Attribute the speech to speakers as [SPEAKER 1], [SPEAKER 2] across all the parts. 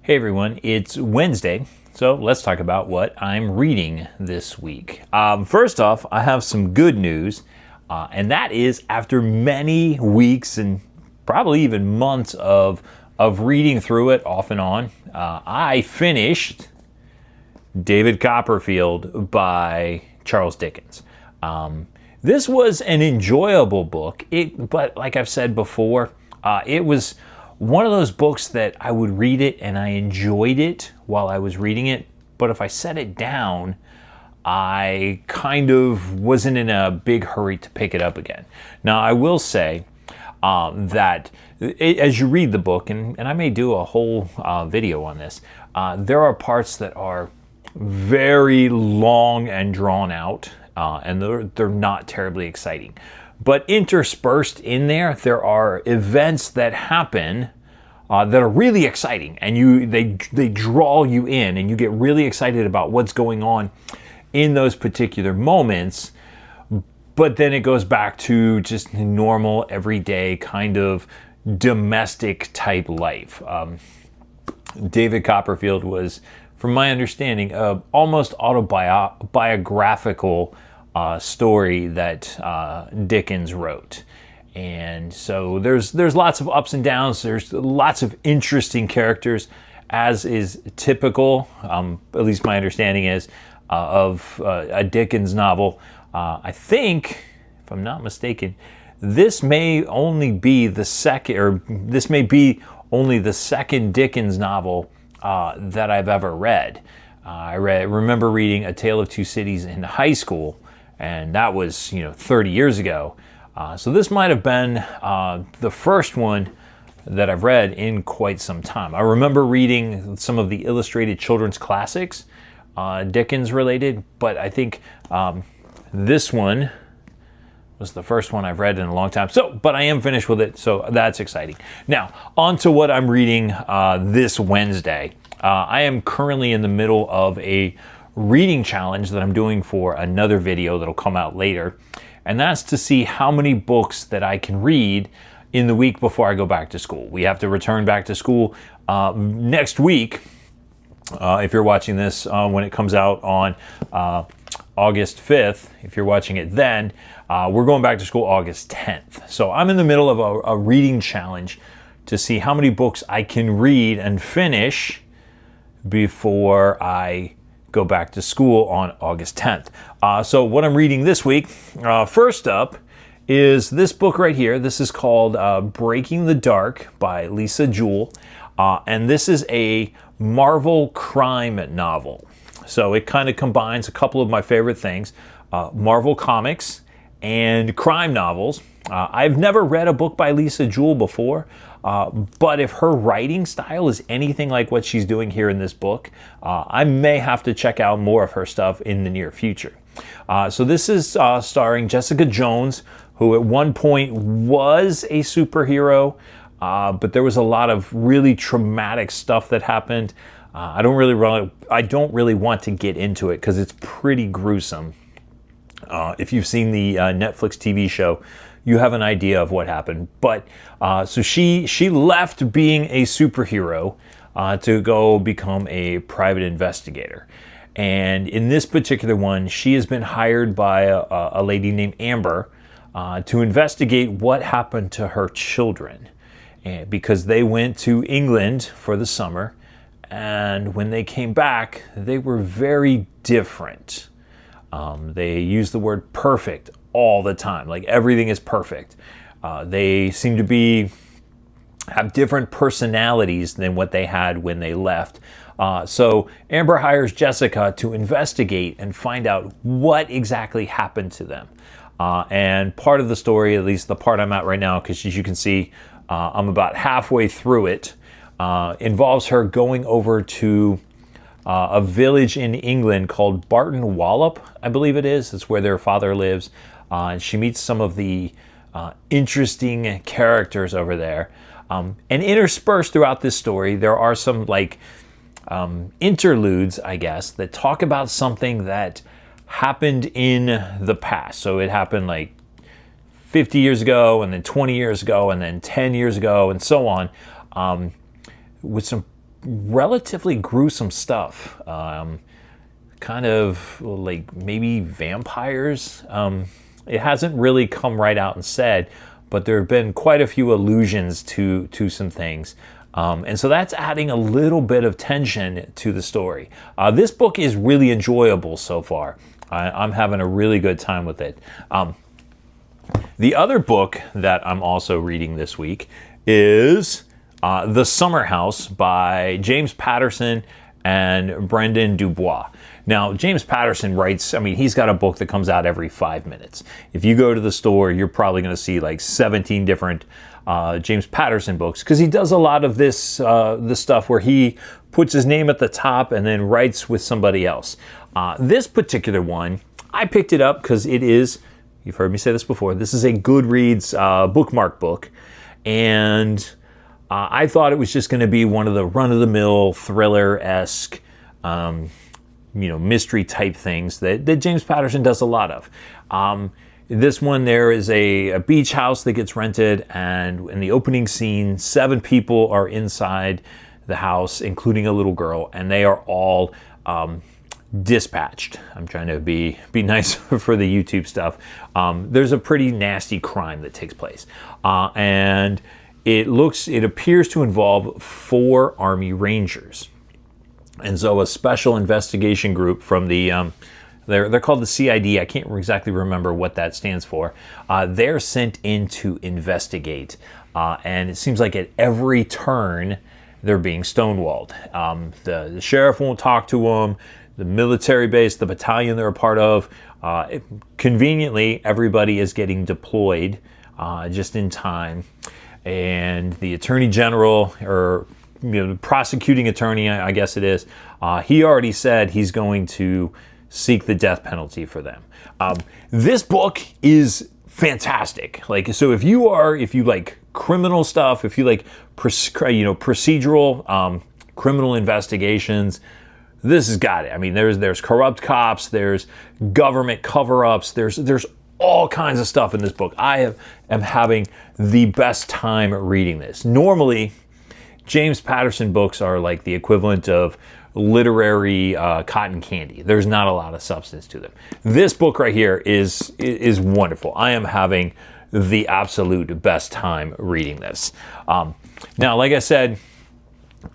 [SPEAKER 1] Hey everyone, it's Wednesday, so let's talk about what I'm reading this week. First off, I have some good news, and that is after many weeks and probably even months of reading through it off and on, I finished David Copperfield by Charles Dickens. This was an enjoyable book, but like I've said before, it was one of those books that I would read it and I enjoyed it while I was reading it, but if I set it down, I kind of wasn't in a big hurry to pick it up again. Now, I will say that as you read the book, and I may do a whole video on this, there are parts that are very long and drawn out, and they're not terribly exciting. But interspersed in there are events that happen that are really exciting, and they draw you in, and you get really excited about what's going on in those particular moments. But then it goes back to just normal, everyday kind of domestic type life. David Copperfield was, from my understanding, almost autobiographical story that Dickens wrote. And so there's lots of ups and downs. There's lots of interesting characters, as is typical, at least my understanding is, of a Dickens novel. I think, if I'm not mistaken, this may only be the second Dickens novel that I've ever read. I remember reading A Tale of Two Cities in high school, and that was 30 years ago. So this might have been the first one that I've read in quite some time. I remember reading some of the illustrated children's classics, Dickens related, but I think this one was the first one I've read in a long time. But I am finished with it, so that's exciting. Now, on to what I'm reading this Wednesday. I am currently in the middle of a reading challenge that I'm doing for another video that'll come out later, and that's to see how many books that I can read in the week before I go back to school. We have to return back to school next week. If you're watching this when it comes out on August 5th, if you're watching it then, we're going back to school August 10th. So I'm in the middle of a reading challenge to see how many books I can read and finish before I go back to school on August 10th. So what I'm reading this week, first up, is this book right here. This is called Breaking the Dark by Lisa Jewell. And this is a Marvel crime novel. So it kind of combines a couple of my favorite things, Marvel comics and crime novels. I've never read a book by Lisa Jewell before, but if her writing style is anything like what she's doing here in this book, I may have to check out more of her stuff in the near future. So this is starring Jessica Jones, who at one point was a superhero, but there was a lot of really traumatic stuff that happened. I don't really want to get into it because it's pretty gruesome. If you've seen the Netflix TV show, you have an idea of what happened. But so she left being a superhero to go become a private investigator. And in this particular one, she has been hired by a lady named Amber to investigate what happened to her children, because they went to England for the summer, and when they came back, they were very different. They use the word perfect all the time, like everything is perfect. They seem to have different personalities than what they had when they left. So Amber hires Jessica to investigate and find out what exactly happened to them. And part of the story, at least the part I'm at right now, because as you can see, I'm about halfway through it, involves her going over to a village in England called Barton Wallop, I believe it is. It's where their father lives. And she meets some of the interesting characters over there. And interspersed throughout this story, there are some interludes, I guess, that talk about something that happened in the past. So it happened 50 years ago, and then 20 years ago, and then 10 years ago, and so on, with some relatively gruesome stuff. Kind of like maybe vampires. It hasn't really come right out and said, but there have been quite a few allusions to some things. And so that's adding a little bit of tension to the story. This book is really enjoyable so far. I'm having a really good time with it. The other book that I'm also reading this week is The Summer House by James Patterson and Brendan Dubois. Now, James Patterson writes, I mean, he's got a book that comes out every 5 minutes. If you go to the store, you're probably going to see like 17 different James Patterson books, because he does a lot of this stuff where he puts his name at the top and then writes with somebody else. This particular one, I picked it up because it is, you've heard me say this before, this is a Goodreads bookmark book, and I thought it was just going to be one of the run-of-the-mill thriller-esque mystery type things that James Patterson does a lot of. This one, there is a beach house that gets rented, and in the opening scene, 7 people are inside the house, including a little girl, and they are all dispatched. I'm trying to be nice for the YouTube stuff. There's a pretty nasty crime that takes place, and it appears to involve 4 Army Rangers. And so a special investigation group from the, they're called the CID, I can't exactly remember what that stands for. They're sent in to investigate. And it seems like at every turn, they're being stonewalled. The sheriff won't talk to them. The military base, the battalion they're a part of, conveniently, everybody is getting deployed just in time. And the attorney general, or prosecuting attorney, I guess it is, he already said he's going to seek the death penalty for them. This book is fantastic. Like, so if you like criminal stuff, if you like procedural criminal investigations, this has got it. I mean, there's corrupt cops, there's government cover-ups, there's all kinds of stuff in this book. I am having the best time reading this. Normally, James Patterson books are like the equivalent of literary cotton candy. There's not a lot of substance to them. This book right here is wonderful. I am having the absolute best time reading this. Now, like I said,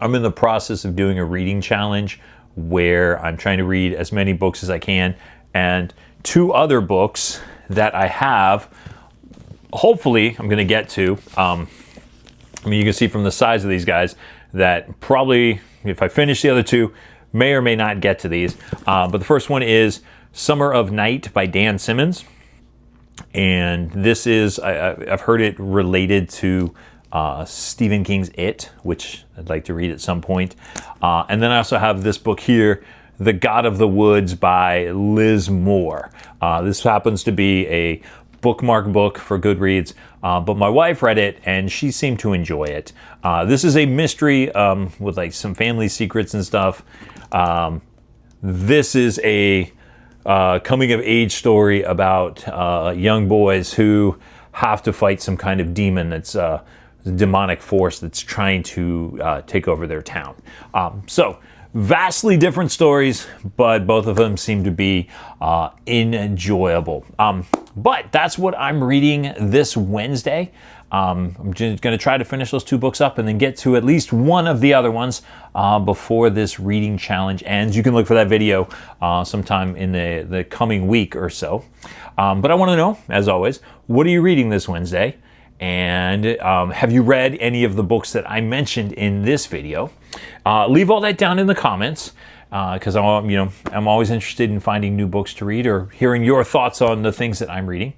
[SPEAKER 1] I'm in the process of doing a reading challenge where I'm trying to read as many books as I can, and 2 other books that I have, hopefully I'm going to get to. I mean, you can see from the size of these guys that probably, if I finish the other 2, may or may not get to these. But the first one is Summer of Night by Dan Simmons. And this is, I've heard it related to Stephen King's It, which I'd like to read at some point. And then I also have this book here, The God of the Woods by Liz Moore. This happens to be a bookmark book for Goodreads, but my wife read it and she seemed to enjoy it. This is a mystery with like some family secrets and stuff. This is a coming of age story about young boys who have to fight some kind of demon that's a demonic force that's trying to take over their town. So vastly different stories, but both of them seem to be enjoyable. But that's what I'm reading this Wednesday. I'm just going to try to finish those 2 books up and then get to at least one of the other ones before this reading challenge ends. You can look for that video sometime in the coming week or so. But I want to know, as always, what are you reading this Wednesday? And have you read any of the books that I mentioned in this video? Leave all that down in the comments, because I'm always interested in finding new books to read or hearing your thoughts on the things that I'm reading.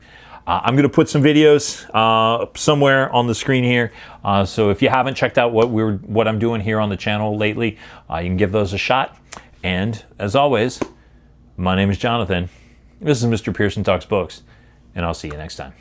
[SPEAKER 1] I'm going to put some videos somewhere on the screen here, so if you haven't checked out what I'm doing here on the channel lately, you can give those a shot. And as always, my name is Jonathan. This is Mr. Pearson Talks Books, and I'll see you next time.